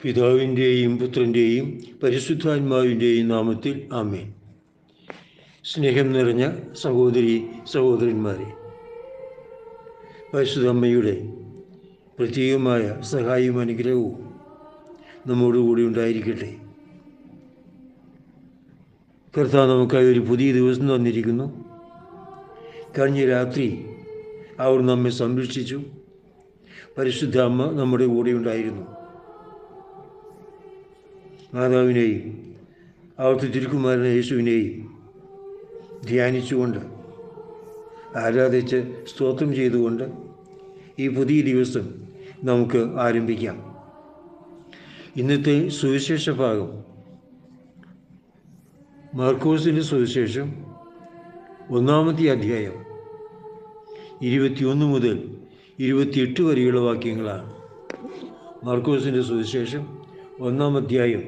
പിതാവിൻ്റെയും പുത്രൻ്റെയും പരിശുദ്ധാത്മാവിൻ്റെയും നാമത്തിൽ ആമേൻ. സ്നേഹം നിറഞ്ഞ സഹോദരി സഹോദരന്മാരെ, പരിശുദ്ധമ്മയുടെ പ്രത്യേകമായ സഹായവും അനുഗ്രഹവും നമ്മോടുകൂടി ഉണ്ടായിരിക്കട്ടെ. കർത്താവ് നമുക്കായി ഒരു പുതിയ ദിവസം തന്നിരിക്കുന്നു. കഴിഞ്ഞ രാത്രി അവർ നമ്മെ സംരക്ഷിച്ചു. പരിശുദ്ധ അമ്മ നമ്മുടെ കൂടെ ഉണ്ടായിരുന്നു. മാതാവിനെയും അവിടുത്തെ തിരുക്കുമാരനെ യേശുവിനെയും ധ്യാനിച്ചുകൊണ്ട്, ആരാധിച്ച് സ്തോത്രം ചെയ്തുകൊണ്ട് ഈ പുതിയ ദിവസം നമുക്ക് ആരംഭിക്കാം. ഇന്നത്തെ സുവിശേഷ ഭാഗം മാർക്കോസിൻ്റെ സുവിശേഷം 1-ാമത്തെ അധ്യായം 21 മുതൽ 28 വരെയുള്ള വാക്യങ്ങളാണ്. മാർക്കോസിൻ്റെ സുവിശേഷം 1-ാം അധ്യായം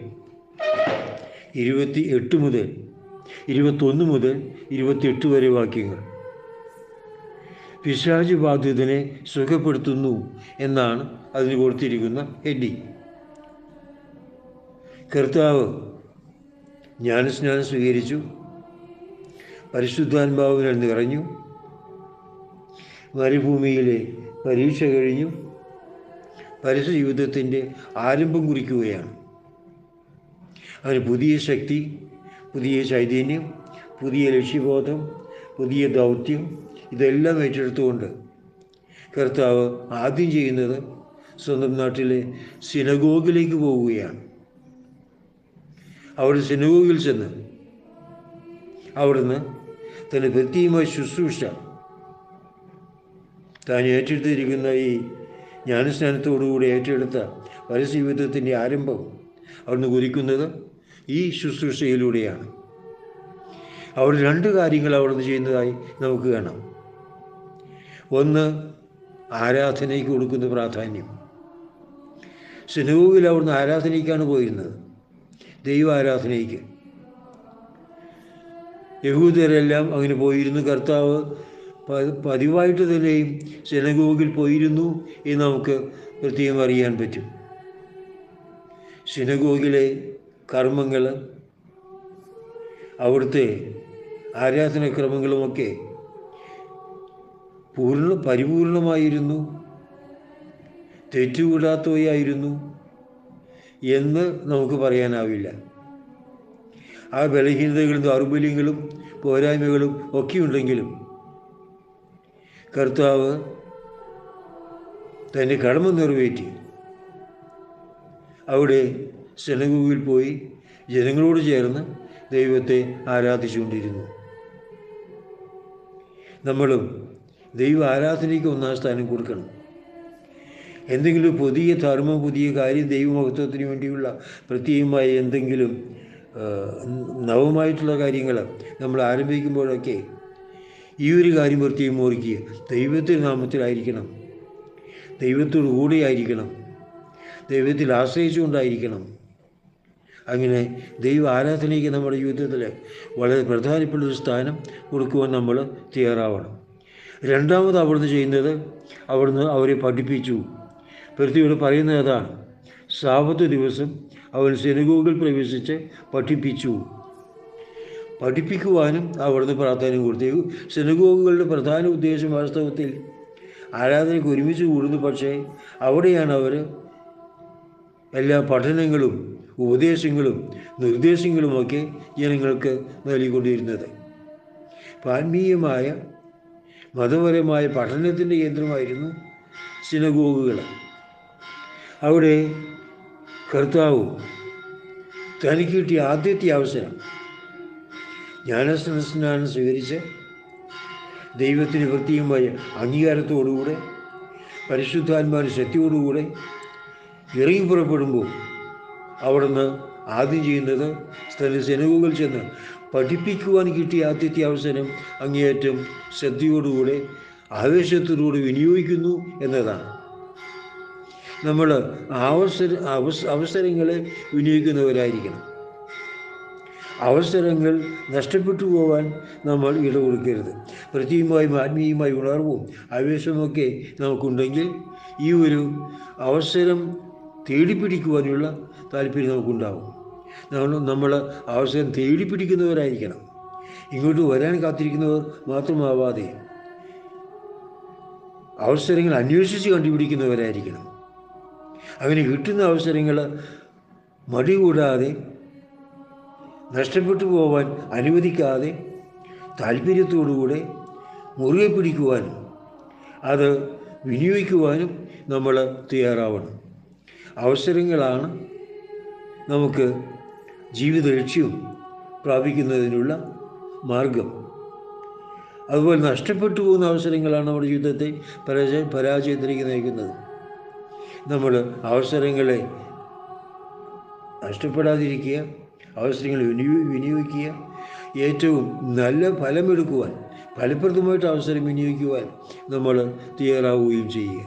21 മുതൽ 28 വരെ വാക്യങ്ങൾ. പിശാച് ബാധിതനെ സുഖപ്പെടുത്തുന്നു എന്നാണ് അതിന് കൊടുത്തിരിക്കുന്ന ഹെഡിങ്. കർത്താവ് ജ്ഞാനസ്നാനം സ്വീകരിച്ചു, പരിശുദ്ധാത്മാവിനാൽ നിറഞ്ഞു, മരുഭൂമിയിലെ പരീക്ഷ കഴിഞ്ഞു, പരസ്യ ജീവിതത്തിൻ്റെ ആരംഭം കുറിക്കുകയാണ്. അതിന് പുതിയ ശക്തി, പുതിയ ചൈതന്യം, പുതിയ ലക്ഷ്യബോധം, പുതിയ ദൗത്യം ഇതെല്ലാം ഏറ്റെടുത്തുകൊണ്ട് കർത്താവ് ആദ്യം ചെയ്യുന്നത് സ്വന്തം നാട്ടിലെ സിനഗോഗിലേക്ക് പോവുകയാണ്. അവിടെ സിനഗോഗിൽ ചെന്ന് അവിടുന്ന് തൻ്റെ പ്രത്യേകമായ ശുശ്രൂഷ, താൻ ഏറ്റെടുത്തിരിക്കുന്ന ഈ ജ്ഞാനസ്നാനത്തോടുകൂടി ഏറ്റെടുത്ത പരസ്യ ജീവിതത്തിൻ്റെ ആരംഭം അവിടുന്ന് കുറിക്കുന്നത് ഈ ശുശ്രൂഷയിലൂടെയാണ്. അവിടെ 2 കാര്യങ്ങൾ അവിടുന്ന് ചെയ്യുന്നതായി നമുക്ക് കാണാം. ഒന്ന്, ആരാധനയ്ക്ക് കൊടുക്കുന്ന പ്രാധാന്യം. സിനഗോഗിൽ അവിടുന്ന് ആരാധനയ്ക്കാണ് പോയിരുന്നത്, ദൈവാരാധനയ്ക്ക്. യഹൂദരെല്ലാം അങ്ങനെ പോയിരുന്നു. കർത്താവ് പതിവായിട്ട് തന്നെയും സിനഗോഗിൽ പോയിരുന്നു എന്ന് നമുക്ക് പ്രത്യേകം അറിയാൻ പറ്റും. സിനഗോഗിലെ കർമ്മങ്ങൾ, അവിടുത്തെ ആരാധനാക്രമങ്ങളുമൊക്കെ പരിപൂർണമായിരുന്നു, തെറ്റുകൂടാത്തവയായിരുന്നു എന്ന് നമുക്ക് പറയാനാവില്ല. ആ ബലഹീനതകളും ദൗർബല്യങ്ങളും പോരായ്മകളും ഒക്കെ ഉണ്ടെങ്കിലും കർത്താവ് തൻ്റെ കടമ നിറവേറ്റി അവിടെ സിനഗോഗിൽ പോയി ജനങ്ങളോട് ചേർന്ന് ദൈവത്തെ ആരാധിച്ചുകൊണ്ടിരുന്നു. നമ്മളും ദൈവ ആരാധനയ്ക്ക് 1-ാം സ്ഥാനം കൊടുക്കണം. എന്തെങ്കിലും പുതിയ ധർമ്മം, പുതിയ കാര്യം, ദൈവമഹത്വത്തിന് വേണ്ടിയുള്ള പ്രത്യേകമായ എന്തെങ്കിലും നവമായിട്ടുള്ള കാര്യങ്ങൾ നമ്മൾ ആരംഭിക്കുമ്പോഴൊക്കെ ഈ ഒരു കാര്യം പ്രത്യേകം ഓർക്കുക. ദൈവത്തിൻ്റെ നാമത്തിലായിരിക്കണം, ദൈവത്തോടു കൂടെ ആയിരിക്കണം, ദൈവത്തിൽ ആശ്രയിച്ചുകൊണ്ടായിരിക്കണം. അങ്ങനെ ദൈവ ആരാധനയ്ക്ക് നമ്മുടെ ജീവിതത്തിൽ വളരെ പ്രധാനപ്പെട്ടൊരു സ്ഥാനം കൊടുക്കുവാൻ നമ്മൾ തയ്യാറാവണം. 2-ാമത് അവിടുന്ന് ചെയ്യുന്നത്, അവിടുന്ന് അവരെ പഠിപ്പിച്ചു. പ്രത്യേകം പറയുന്നത് അതാണ്. സാബത്ത് ദിവസം അവൻ സിനഗോഗിൽ പ്രവേശിച്ച് പഠിപ്പിച്ചു. പഠിപ്പിക്കുവാനും അവിടുന്ന് പ്രാധാന്യം കൊടുത്തു. സിനഗോഗുകളുടെ പ്രധാന ഉദ്ദേശം വാസ്തവത്തിൽ ആരാധനയ്ക്ക് ഒരുമിച്ച് കൂടുന്നു. പക്ഷേ അവിടെയാണ് അവർ എല്ലാ പഠനങ്ങളും ഉപദേശങ്ങളും നിർദ്ദേശങ്ങളുമൊക്കെ ജനങ്ങൾക്ക് നൽകിക്കൊണ്ടിരുന്നത്. ആത്മീയമായ മതപരമായ പഠനത്തിൻ്റെ കേന്ദ്രമായിരുന്നു സിനഗോഗുകൾ. അവിടെ കർത്താവ് തനിക്ക് കിട്ടിയ ആദ്യത്തെ അവസരം ജ്ഞാനസ്നാനം സ്വീകരിച്ച് ദൈവത്തിന് പ്രത്യേകമായ അംഗീകാരത്തോടുകൂടെ പരിശുദ്ധാത്മാവിൻ്റെ ശക്തിയോടുകൂടെ ഇറങ്ങി പുറപ്പെടുമ്പോൾ അവിടുന്ന് ആദ്യം ചെയ്യുന്നത് സ്ഥല സിനഗോഗിൽ ചെന്ന് പഠിപ്പിക്കുവാൻ കിട്ടിയ ആദ്യത്തെ അവസരം അങ്ങേയറ്റം ശ്രദ്ധയോടുകൂടെ ആവേശത്തോടുകൂടി വിനിയോഗിക്കുന്നു എന്നതാണ്. നമ്മൾ അവസരങ്ങളെ വിനിയോഗിക്കുന്നവരായിരിക്കണം. അവസരങ്ങൾ നഷ്ടപ്പെട്ടു പോകാൻ നമ്മൾ ഇടകൊടുക്കരുത്. പ്രത്യേകമായും ആത്മീയമായ ഉണർവും ആവേശമൊക്കെ നമുക്കുണ്ടെങ്കിൽ ഈ ഒരു അവസരം തേടിപ്പിടിക്കുവാനുള്ള താല്പര്യം നമുക്കുണ്ടാവും. നമ്മൾ അവസരം തേടിപ്പിടിക്കുന്നവരായിരിക്കണം. ഇങ്ങോട്ട് വരാൻ കാത്തിരിക്കുന്നവർ മാത്രമാവാതെ അവസരങ്ങൾ അന്വേഷിച്ച് കണ്ടുപിടിക്കുന്നവരായിരിക്കണം. അങ്ങനെ കിട്ടുന്ന അവസരങ്ങൾ മടി കൂടാതെ, നഷ്ടപ്പെട്ടു പോവാൻ അനുവദിക്കാതെ, താല്പര്യത്തോടുകൂടെ മുറുകെ പിടിക്കുവാനും അത് വിനിയോഗിക്കുവാനും നമ്മൾ തയ്യാറാവണം. അവസരങ്ങളാണ് നമുക്ക് ജീവിത ലക്ഷ്യം പ്രാപിക്കുന്നതിനുള്ള മാർഗം. അതുപോലെ നഷ്ടപ്പെട്ടു പോകുന്ന അവസരങ്ങളാണ് നമ്മുടെ ജീവിതത്തെ പരാജയത്തിലേക്ക് നയിക്കുന്നത്. നമ്മൾ അവസരങ്ങളെ നഷ്ടപ്പെടാതിരിക്കുക, അവസരങ്ങൾ വിനിയോഗിക്കുക, ഏറ്റവും നല്ല ഫലമെടുക്കുവാൻ, ഫലപ്രദമായിട്ട് അവസരം വിനിയോഗിക്കുവാൻ നമ്മൾ തയ്യാറാവുകയും ചെയ്യുക.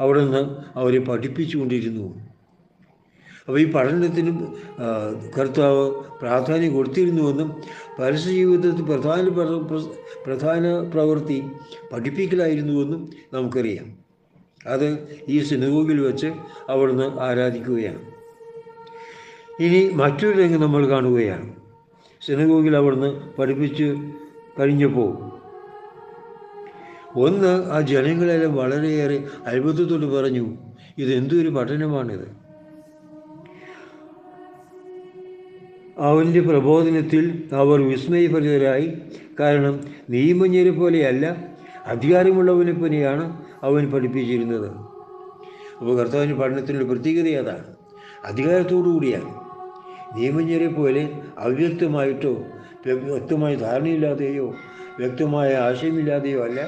അവിടെ നിന്ന് അവരെ പഠിപ്പിച്ചുകൊണ്ടിരുന്നു. അപ്പോൾ ഈ പഠനത്തിനും കർത്താവ് പ്രാധാന്യം കൊടുത്തിരുന്നുവെന്നും പരസ്യ ജീവിതത്തിൽ പ്രധാന പ്രവൃത്തി പഠിപ്പിക്കലായിരുന്നുവെന്നും നമുക്കറിയാം. അത് ഈ സിനഗോഗിൽ വെച്ച് അവിടുന്ന് ആരാധിക്കുകയാണ്. ഇനി മറ്റൊരു രംഗം നമ്മൾ കാണുകയാണ്. സിനഗോഗിൽ അവിടുന്ന് പഠിപ്പിച്ച് കഴിഞ്ഞപ്പോൾ ഒന്ന്, ആ ജനങ്ങളെല്ലാം വളരെയേറെ അത്ഭുതത്തോട് പറഞ്ഞു, ഇതെന്തൊരു പഠനമാണിത്. അവൻ്റെ പ്രബോധനത്തിൽ അവർ വിസ്മയഭരിതരായി. കാരണം നിയമജ്ഞരെ പോലെയല്ല, അധികാരമുള്ളവനെ പോലെയാണ് അവൻ പഠിപ്പിച്ചിരുന്നത്. അപ്പോൾ കർത്താവിൻ്റെ പഠനത്തിനുള്ള പ്രത്യേകത അതാണ്, അധികാരത്തോടു കൂടിയാണ്. നിയമജ്ഞരെ പോലെ അവ്യക്തമായിട്ടോ വ്യക്തമായ ധാരണയില്ലാതെയോ വ്യക്തമായ ആശയമില്ലാതെയോ അല്ല,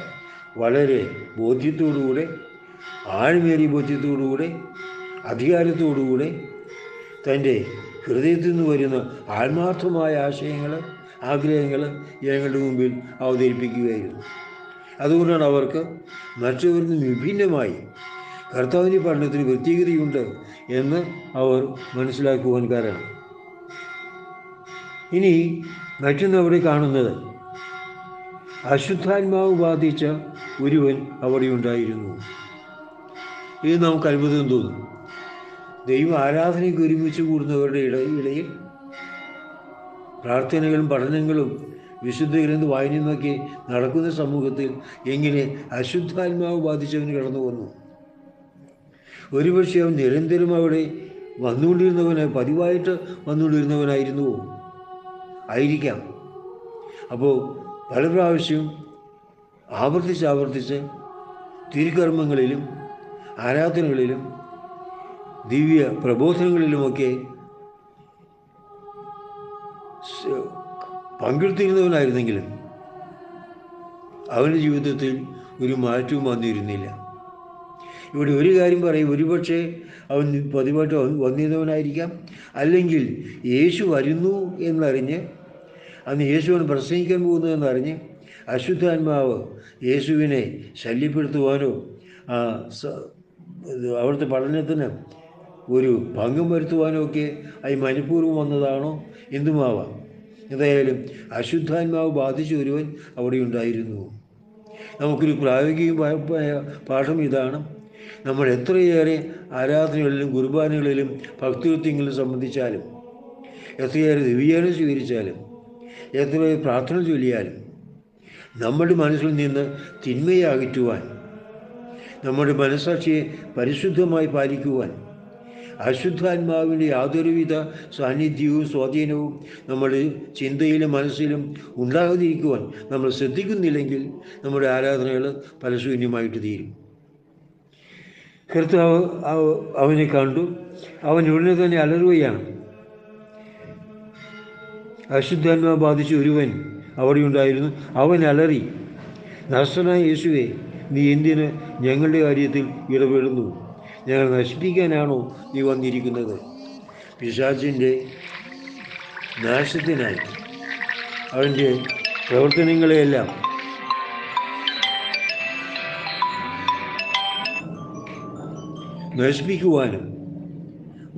വളരെ ബോധ്യത്തോടുകൂടെ, ആഴമേറിയ ബോധ്യത്തോടുകൂടെ, അധികാരത്തോടുകൂടെ തൻ്റെ ഹൃദയത്തിൽ നിന്ന് വരുന്ന ആത്മാർത്ഥമായ ആശയങ്ങൾ, ആഗ്രഹങ്ങൾ ജനങ്ങളുടെ മുമ്പിൽ അവതരിപ്പിക്കുകയായിരുന്നു. അതുകൊണ്ടാണ് അവർക്ക് മറ്റുള്ളവരിൽ നിന്ന് വിഭിന്നമായി കർത്താവിൻ്റെ പഠനത്തിന് പ്രത്യേകതയുണ്ട് എന്ന് അവർ മനസ്സിലാക്കുവാൻ കാരണം. ഇനി മറ്റൊന്ന് അവിടെ കാണുന്നത്, അശുദ്ധാത്മാവ് ബാധിച്ച ഒരുവൻ അവിടെ ഉണ്ടായിരുന്നു. ഇത് നമുക്ക് അത്ഭുതം തോന്നും. ദൈവ ആരാധനയ്ക്ക് ഒരുമിച്ച് കൂടുന്നവരുടെ ഇടയിൽ പ്രാർത്ഥനകളും പഠനങ്ങളും വിശുദ്ധ ഗ്രന്ഥ വായനയുമൊക്കെ നടക്കുന്ന സമൂഹത്തിൽ എങ്ങനെ അശുദ്ധാത്മാവ് ബാധിച്ചവന് കടന്നു വന്നു? ഒരുപക്ഷെ അവൻ നിരന്തരം അവിടെ പതിവായിട്ട് വന്നുകൊണ്ടിരുന്നവനായിരുന്നുവോ? ആയിരിക്കാം. അപ്പോൾ പല പ്രാവശ്യം ആവർത്തിച്ച് തിരുക്കർമ്മങ്ങളിലും ആരാധനകളിലും ദിവ്യ പ്രബോധനങ്ങളിലുമൊക്കെ പങ്കെടുത്തിരുന്നവനായിരുന്നെങ്കിലും അവൻ്റെ ജീവിതത്തിൽ ഒരു മാറ്റവും വന്നിരുന്നില്ല. ഇവിടെ ഒരു കാര്യം പറയും, ഒരുപക്ഷെ അവൻ പതിവായിട്ട് വന്നിരുന്നവനായിരിക്കാം, അല്ലെങ്കിൽ യേശു വരുന്നു എന്നറിഞ്ഞ്, അന്ന് യേശുവിനെ പ്രസംഗിക്കാൻ പോകുന്നതെന്നറിഞ്ഞ് അശുദ്ധാത്മാവ് യേശുവിനെ ശല്യപ്പെടുത്തുവാനോ അവിടുത്തെ പഠനത്തിന് ഒരു ഭംഗം വരുത്തുവാനോ ഒക്കെ അത് മനഃപൂർവ്വം വന്നതാണോ എന്തുമാവാം. എന്തായാലും അശുദ്ധാത്മാവ് ബാധിച്ച ഒരുവൻ അവിടെ ഉണ്ടായിരുന്നു. നമുക്കൊരു പ്രായോഗികമായ പാഠം ഇതാണ്. നമ്മൾ എത്രയേറെ ആരാധനകളിലും കുർബാനകളിലും ഭക്തികൃത്യങ്ങളിലും സംബന്ധിച്ചാലും, എത്രയേറെ ദിവ്യാനം സ്വീകരിച്ചാലും, എത്രയേറെ പ്രാർത്ഥന ചൊല്ലിയാലും, നമ്മുടെ മനസ്സിൽ നിന്ന് തിന്മയെ അകറ്റുവാൻ, നമ്മുടെ മനസ്സാക്ഷിയെ പരിശുദ്ധമായി പാലിക്കുവാൻ, അശുദ്ധാത്മാവിൻ്റെ യാതൊരുവിധ സാന്നിധ്യവും സ്വാധീനവും നമ്മുടെ ചിന്തയിലും മനസ്സിലും ഉണ്ടാകാതിരിക്കുവാൻ നമ്മൾ ശ്രദ്ധിക്കുന്നില്ലെങ്കിൽ നമ്മുടെ ആരാധനകൾ ഫലശൂന്യമായിട്ട് തീരും. കർത്താവ് അവനെ കണ്ടു. അവൻ ഉടനെ തന്നെ അലറുകയാണ്. അശുദ്ധാത്മാവ് ബാധിച്ച ഒരുവൻ അവിടെ ഉണ്ടായിരുന്നു. അവൻ അലറി, നസ്രനായ യേശുവേ, നീ എന്തിന് ഞങ്ങളുടെ കാര്യത്തിൽ ഇടപെടുന്നു? ഞങ്ങൾ നശിപ്പിക്കാനാണോ നീ വന്നിരിക്കുന്നത്? പിശാചിൻ്റെ നാശത്തിനായി അവൻ്റെ പ്രവർത്തനങ്ങളെയെല്ലാം നശിപ്പിക്കുവാനും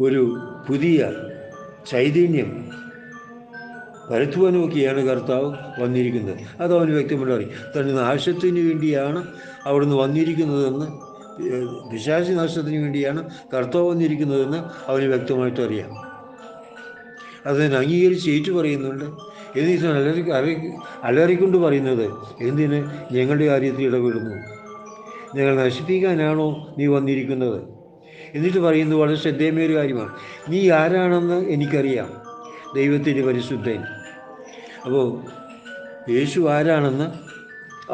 ഒരു പുതിയ ചൈതന്യം പരത്തുവാനുമൊക്കെയാണ് കർത്താവ് വന്നിരിക്കുന്നത്. അതവന് വ്യക്തമായിട്ട് അറിയും. തൻ്റെ നാശത്തിന് വേണ്ടിയാണ് അവിടുന്ന് വന്നിരിക്കുന്നതെന്ന് പിശാചി നാശത്തിന് വേണ്ടിയാണ് കർത്താവ് വന്നിരിക്കുന്നതെന്ന് അവന് വ്യക്തമായിട്ട് അറിയാം. അതിനെ അംഗീകരിച്ച് ഏറ്റു പറയുന്നുണ്ട്. എന്നിട്ട് അലറിക്കൊണ്ട് പറയുന്നത്, എന്തിന് ഞങ്ങളുടെ കാര്യത്തിൽ ഇടപെടുന്നു? ഞങ്ങൾ നശിപ്പിക്കാനാണോ നീ വന്നിരിക്കുന്നത്? എന്നിട്ട് പറയുന്നത് വളരെ ശ്രദ്ധേയമായ ഒരു കാര്യമാണ്. നീ ആരാണെന്ന് എനിക്കറിയാം, ദൈവത്തിൻ്റെ പരിശുദ്ധൻ. അപ്പോൾ യേശു ആരാണെന്ന്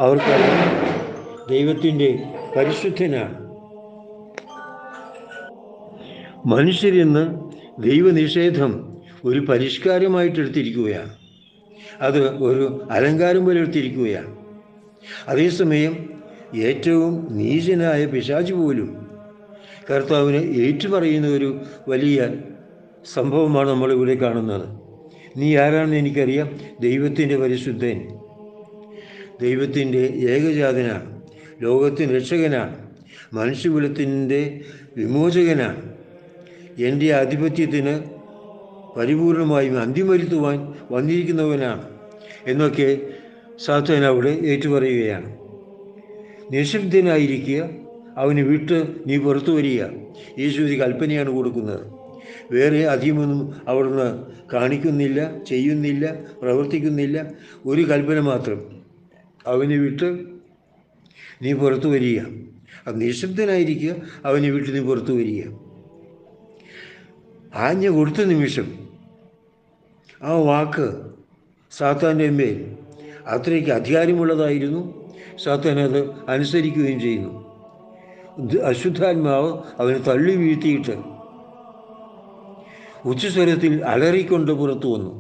അവർക്കറിയാം, ദൈവത്തിൻ്റെ പരിശുദ്ധനാണ്. മനുഷ്യരിന്ന് ദൈവനിഷേധം ഒരു പരിഷ്കാരമായിട്ട് എടുത്തിരിക്കുകയാണ്. അത് ഒരു അലങ്കാരം പോലെ എടുത്തിരിക്കുകയാണ്. അതേസമയം ഏറ്റവും നീചനായ പിശാച് പോലും കർത്താവിനെ ഏറ്റുപറയുന്ന ഒരു വലിയ സംഭവമാണ് നമ്മളിവിടെ കാണുന്നത്. നീ ആരാണെന്ന് എനിക്കറിയാം, ദൈവത്തിൻ്റെ പരിശുദ്ധൻ, ദൈവത്തിൻ്റെ ഏകജാതനാണ്, ലോകത്തിൻ്റെ രക്ഷകനാണ്, മനുഷ്യകുലത്തിൻ്റെ വിമോചകനാണ്, എൻ്റെ ആധിപത്യത്തിന് പരിപൂർണമായും അന്ത്യം വരുത്തുവാൻ വന്നിരിക്കുന്നവനാണ് എന്നൊക്കെ സാത്താൻ അവിടെ ഏറ്റുപറയുകയാണ്. നിശബ്ദനായിരിക്കുക, അവന് വിട്ട് നീ പുറത്തു വരിക, യേശു ഒരു കൽപ്പനയാണ് കൊടുക്കുന്നത്. വേറെ അധികമൊന്നും അവിടുന്ന് കാണിക്കുന്നില്ല, ചെയ്യുന്നില്ല, പ്രവർത്തിക്കുന്നില്ല. ഒരു കൽപ്പന മാത്രം, അവനെ വിട്ട് നീ പുറത്തു വരിക. അത് നിശബ്ദനായിരിക്കുക, അവനെ വിട്ട് നീ പുറത്തു വരിക. ആജ്ഞ കൊടുത്ത നിമിഷം ആ വാക്ക് സാത്താൻ്റെ മേൽ അത്രയ്ക്ക് അധികാരമുള്ളതായിരുന്നു. സാത്താൻ അത് അനുസരിക്കുകയും ചെയ്യുന്നു. അശുദ്ധാത്മാവ് അവനെ തള്ളി വീഴ്ത്തിയിട്ട് ഉച്ചസ്വരത്തിൽ അലറിക്കൊണ്ട് പുറത്തു വന്നു.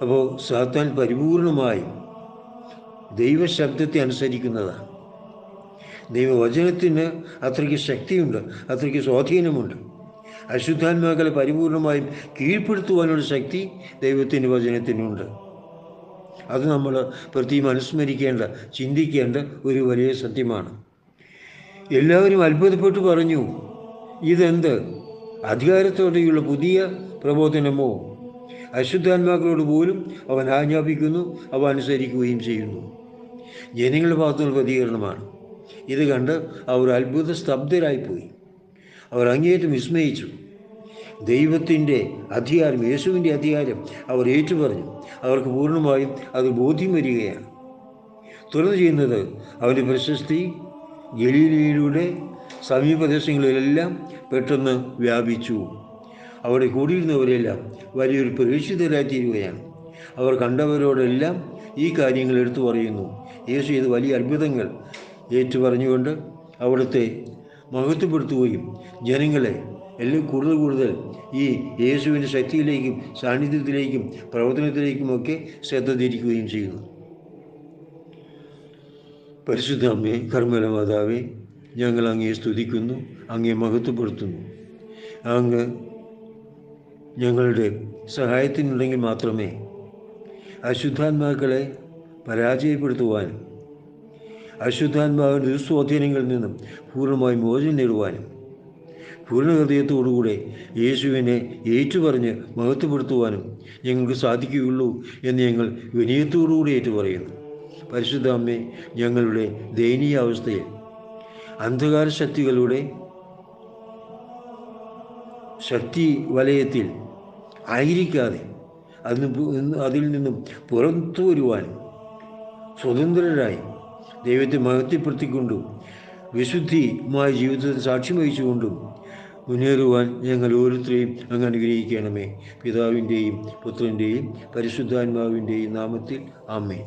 അപ്പോൾ സാത്താൻ പരിപൂർണമായും ദൈവശബ്ദത്തെ അനുസരിക്കുന്നതാണ്. ദൈവവചനത്തിന് അത്രയ്ക്ക് ശക്തിയുണ്ട്, അത്രയ്ക്ക് സ്വാധീനമുണ്ട്. അശുദ്ധാത്മാക്കളെ പരിപൂർണമായും കീഴ്പ്പെടുത്തുവാനുള്ള ശക്തി ദൈവത്തിൻ്റെ വചനത്തിനുണ്ട്. അത് നമ്മൾ പ്രത്യേകം അനുസ്മരിക്കേണ്ട, ചിന്തിക്കേണ്ട ഒരു വലിയ സത്യമാണ്. എല്ലാവരും അത്ഭുതപ്പെട്ടു പറഞ്ഞു, ഇതെന്ത് അധികാരത്തോടെയുള്ള പുതിയ പ്രബോധനമോ? അശുദ്ധാത്മാക്കളോട് പോലും അവൻ ആജ്ഞാപിക്കുന്നു, അവ അനുസരിക്കുകയും ചെയ്യുന്നു. ജനങ്ങളുടെ ഭാഗത്തുനിന്നുള്ള പ്രതികരണമാണ്. ഇത് കണ്ട് അവർ അത്ഭുത സ്തബ്ധരായിപ്പോയി. അവർ അങ്ങേയറ്റം വിസ്മയിച്ചു. ദൈവത്തിൻ്റെ അധികാരം, യേശുവിൻ്റെ അധികാരം അവർ ഏറ്റുപറഞ്ഞു. അവർക്ക് പൂർണ്ണമായും അത് ബോധ്യം വരികയാണ്. തുടർന്ന് ചെയ്യുന്നത്, അവൻ്റെ പ്രശസ്തി ഗലീലയിലൂടെ സമീപദേശങ്ങളിലെല്ലാം പെട്ടെന്ന് വ്യാപിച്ചു. അവിടെ കൂടിയിരുന്നവരെല്ലാം വലിയൊരു പ്രേക്ഷിതരായിത്തീരുകയാണ്. അവർ കണ്ടവരോടെല്ലാം ഈ കാര്യങ്ങൾ എടുത്തു പറയുന്നു. യേശു ചെയ്ത വലിയ അത്ഭുതങ്ങൾ ഏറ്റുപറഞ്ഞുകൊണ്ട് അവിടുത്തെ മഹത്വപ്പെടുത്തുകയും ജനങ്ങളെ എല്ലാം കൂടുതൽ ഈ യേശുവിൻ്റെ ശക്തിയിലേക്കും സാന്നിധ്യത്തിലേക്കും പ്രവർത്തനത്തിലേക്കുമൊക്കെ ശ്രദ്ധ തിരിക്കുകയും ചെയ്യുന്നു. പരിശുദ്ധ അമ്മേ, കർമ്മല മാതാവേ, ഞങ്ങൾ അങ്ങയെ സ്തുതിക്കുന്നു, അങ്ങയെ മഹത്വപ്പെടുത്തുന്നു. അങ്ങ് ഞങ്ങളുടെ സഹായത്തിനുണ്ടെങ്കിൽ മാത്രമേ അശുദ്ധാത്മാക്കളെ പരാജയപ്പെടുത്തുവാനും അശുദ്ധാത്മാവിൻ്റെ ദുസ്വാധീനങ്ങളിൽ നിന്നും പൂർണ്ണമായി മോചനം നേടുവാനും പൂർണ്ണ ഹൃദയത്തോടുകൂടെ യേശുവിനെ ഏറ്റുപറഞ്ഞ് മഹത്വപ്പെടുത്തുവാനും ഞങ്ങൾക്ക് സാധിക്കുകയുള്ളൂ എന്ന് ഞങ്ങൾ വിനയത്തോടുകൂടി ഏറ്റുപറയുന്നു. പരിശുദ്ധ അമ്മേ, ഞങ്ങളുടെ ദയനീയ അവസ്ഥയിൽ അന്ധകാര ശക്തികളുടെ ശക്തി വലയത്തിൽ ആയിരിക്കാതെ അതിൽ നിന്നും പുറത്തു വരുവാനും സ്വതന്ത്രരായി ദൈവത്തെ മഹത്വപ്പെടുത്തിക്കൊണ്ടും വിശുദ്ധിമായ ജീവിതത്തിൽ സാക്ഷ്യം വഹിച്ചുകൊണ്ടും മുന്നേറുവാൻ ഞങ്ങൾ ഓരോരുത്തരെയും അങ്ങ് അനുഗ്രഹിക്കണമേ. പിതാവിൻ്റെയും പുത്രൻ്റെയും പരിശുദ്ധാത്മാവിൻ്റെയും നാമത്തിൽ ആമേൻ.